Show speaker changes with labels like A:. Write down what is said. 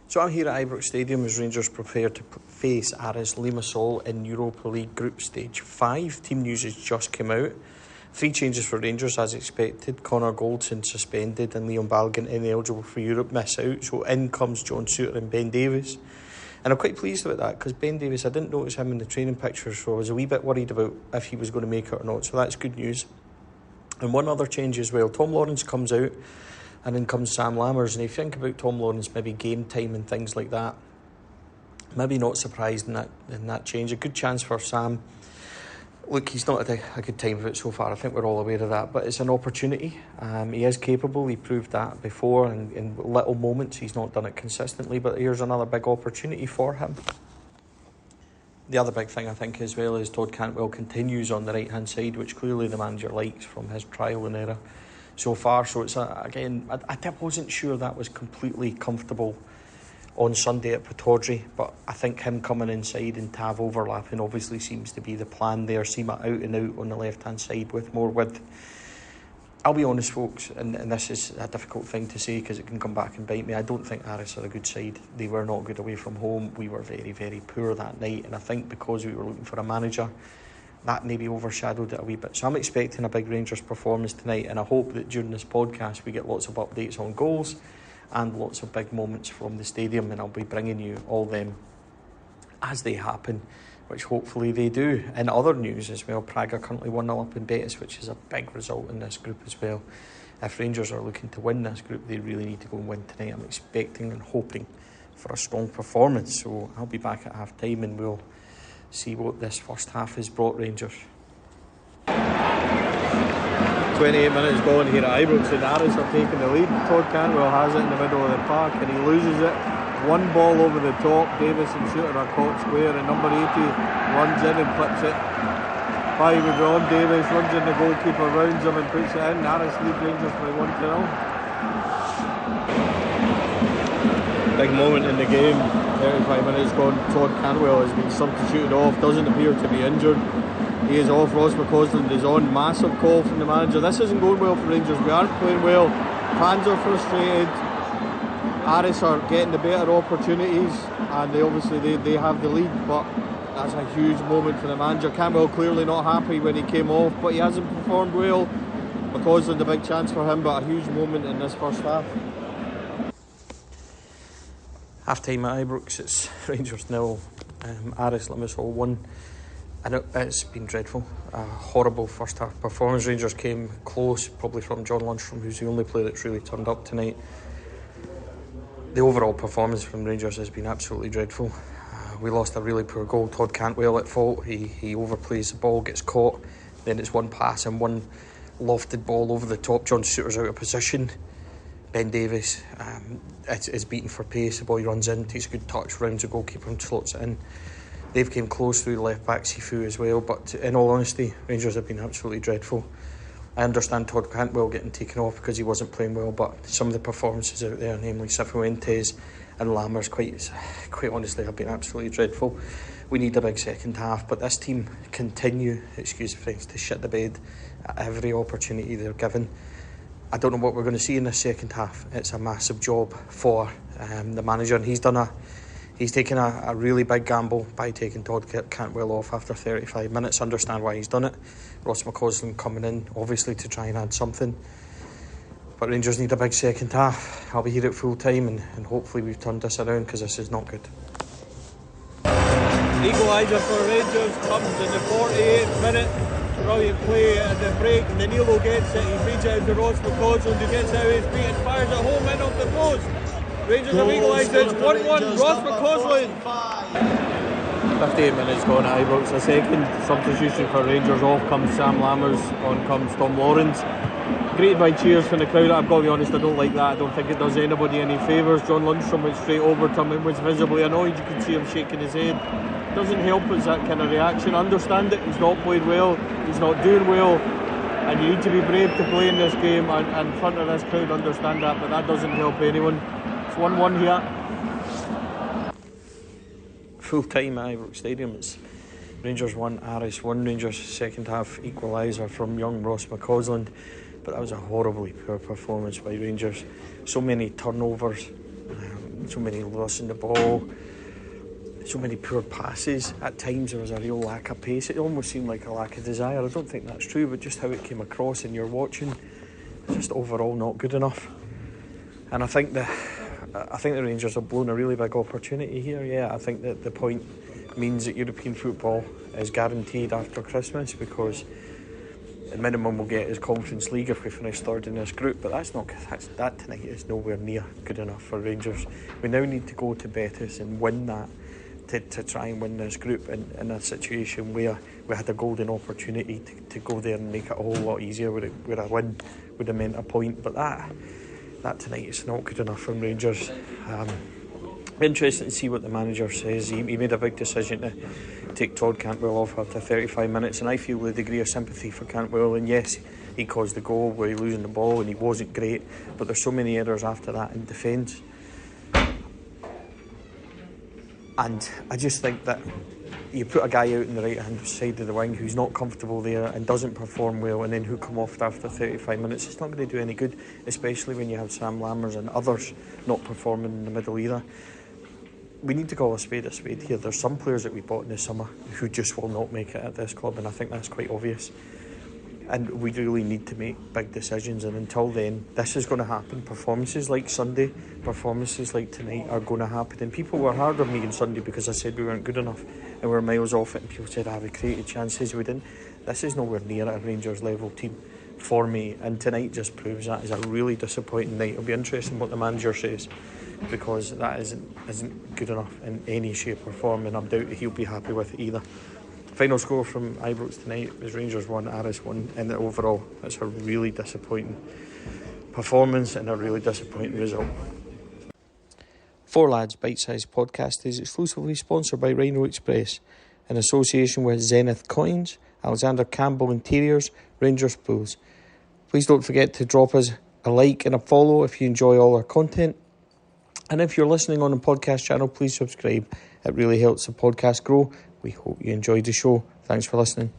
A: So I'm here at Ibrox Stadium as Rangers prepare to face Aris Limassol in Europa League Group Stage 5. Team news has just come out. 3 changes for Rangers as expected. Connor Goldson suspended and Leon Balogun ineligible for Europe miss out. So in comes John Souttar and Ben Davies. And I'm quite pleased about that because Ben Davies, I didn't notice him in the training pictures, so I was a wee bit worried about if he was going to make it or not. So that's good news. And one other change as well. Tom Lawrence comes out. And then comes Sam Lammers. And if you think about Tom Lawrence, maybe game time and things like that, maybe not surprised in that change. A good chance for Sam. Look, he's not had a good time of it so far. I think we're all aware of that. But it's an opportunity. He is capable. He proved that before. And in little moments, he's not done it consistently. But here's another big opportunity for him. The other big thing I think as well is Todd Cantwell continues on the right-hand side, which clearly the manager likes from his trial and error so far. So it's again, I wasn't sure that was completely comfortable on Sunday at Pittodrie, but I think him coming inside and Tav overlapping obviously seems to be the plan there. Sima out and out on the left hand side with more width. I'll be honest, folks, and this is a difficult thing to say because it can come back and bite me. I don't think Aris are a good side. They were not good away from home. We were very, very poor that night, and I think because we were looking for a manager, that maybe overshadowed it a wee bit. So I'm expecting a big Rangers performance tonight, and I hope that during this podcast we get lots of updates on goals and lots of big moments from the stadium, and I'll be bringing you all them as they happen, which hopefully they do. In other news as well, Prague are currently 1-0 up in Betis, which is a big result in this group as well. If Rangers are looking to win this group, they really need to go and win tonight. I'm expecting and hoping for a strong performance. So I'll be back at half time and we'll see what this first half has brought Rangers. 28 minutes gone here at Ibrox and Aris are taking the lead. Todd Cantwell has it in the middle of the park and he loses it. One ball over the top. Davis and Souttar are caught square and number 80 runs in and flips it. 5 with Ron Davis, runs in the goalkeeper, rounds him and puts it in. Aris lead Rangers by 1-0. Big moment in the game. 35 minutes gone. Todd Cantwell has been substituted off, doesn't appear to be injured. He is off. Ross McCausland is on. Massive call from the manager. This isn't going well for Rangers. We aren't playing well. Fans are frustrated. Aris are getting the better opportunities and they have the lead, but that's a huge moment for the manager. Cantwell clearly not happy when he came off, but he hasn't performed well. McCausland a big chance for him, but a huge moment in this first half. Half time at Ibrox, it's Rangers 0, Aris Limassol 1. I know it's been dreadful, a horrible first half performance. Rangers came close, probably from John Lundstrom, who's the only player that's really turned up tonight. The overall performance from Rangers has been absolutely dreadful. We lost a really poor goal. Todd Cantwell at fault. He overplays the ball, gets caught. Then it's one pass and one lofted ball over the top. John Souttar's out of position. Ben Davies is beaten for pace. The boy runs in, takes a good touch, rounds the goalkeeper and slots it in. They've came close through the left back, Sifu as well. But in all honesty, Rangers have been absolutely dreadful. I understand Todd Cantwell getting taken off because he wasn't playing well, but some of the performances out there, namely Cifuentes and Lammers, quite honestly, have been absolutely dreadful. We need a big second half, but this team continue, excuse the French, to shit the bed at every opportunity they're given. I don't know what we're going to see in this second half. It's a massive job for the manager, and he's taken a really big gamble by taking Todd Cantwell off after 35 minutes. Understand why he's done it. Ross McCausland coming in, obviously, to try and add something. But Rangers need a big second half. I'll be here at full time and hopefully we've turned this around because this is not good. Equalizer for Rangers comes in the 48th minute. Brilliant play at the break. Danilo gets it. He feeds it out to Ross McCausland, who gets out his feet and fires it home in off the post. Rangers have equalised. It's 1-1. Ross McCausland. 58 minutes gone at Ibrox. A second substitution for Rangers. Off comes Sam Lammers. On comes Tom Lawrence. Greeted by cheers from the crowd. I've got to be honest, I don't like that. I don't think it does anybody any favours. John Lundstrom went straight over to him and was visibly annoyed. You can see him shaking his head. Doesn't help us, that kind of reaction. Understand it. He's not played well. He's not doing well. And you need to be brave to play in this game and in front of this crowd. Understand that, but that doesn't help anyone. It's 1-1 here. Full time at Ibrox Stadium. It's Rangers 1, Aris 1. Rangers second half equaliser from young Ross McCausland. But that was a horribly poor performance by Rangers. So many turnovers. so many losing the ball, so many poor passes. At times there was a real lack of pace. It almost seemed like a lack of desire. I don't think that's true, but just how it came across and you're watching, just overall not good enough. And I think the Rangers have blown a really big opportunity here. Yeah, I think that the point means that European football is guaranteed after Christmas, because the minimum we'll get is Conference League if we finish third in this group. But that tonight is nowhere near good enough for Rangers. We now need to go to Betis and win that to try and win this group in a situation where we had a golden opportunity to go there and make it a whole lot easier, where a win would have meant a point. But that tonight is not good enough from Rangers. Be interesting to see what the manager says. He made a big decision to take Todd Cantwell off after 35 minutes, and I feel the degree of sympathy for Cantwell. And yes, he caused the goal where he losing the ball and he wasn't great, but there's so many errors after that in defence. And I just think that you put a guy out in the right hand side of the wing who's not comfortable there and doesn't perform well, and then who come off after 35 minutes, it's not going to do any good, especially when you have Sam Lammers and others not performing in the middle either. We need to call a spade here. There's some players that we bought in the summer who just will not make it at this club, and I think that's quite obvious. And we really need to make big decisions, and until then, this is going to happen. Performances like Sunday, performances like tonight are going to happen. And people were hard on me on Sunday because I said we weren't good enough and we were miles off it, and people said, we created chances, we didn't. This is nowhere near a Rangers level team for me, and tonight just proves that. It's a really disappointing night. It'll be interesting what the manager says, because that isn't good enough in any shape or form, and I doubt he'll be happy with it either. Final score from Ibrox tonight is Rangers 1, Aris 1, and overall it's a really disappointing performance and a really disappointing result. Four Lads Bite-Sized Podcast is exclusively sponsored by Rhino Express in association with Zenith Coins, Alexander Campbell Interiors, Rangers Pools. Please don't forget to drop us a like and a follow if you enjoy all our content. And if you're listening on the podcast channel, please subscribe. It really helps the podcast grow. We hope you enjoyed the show. Thanks for listening.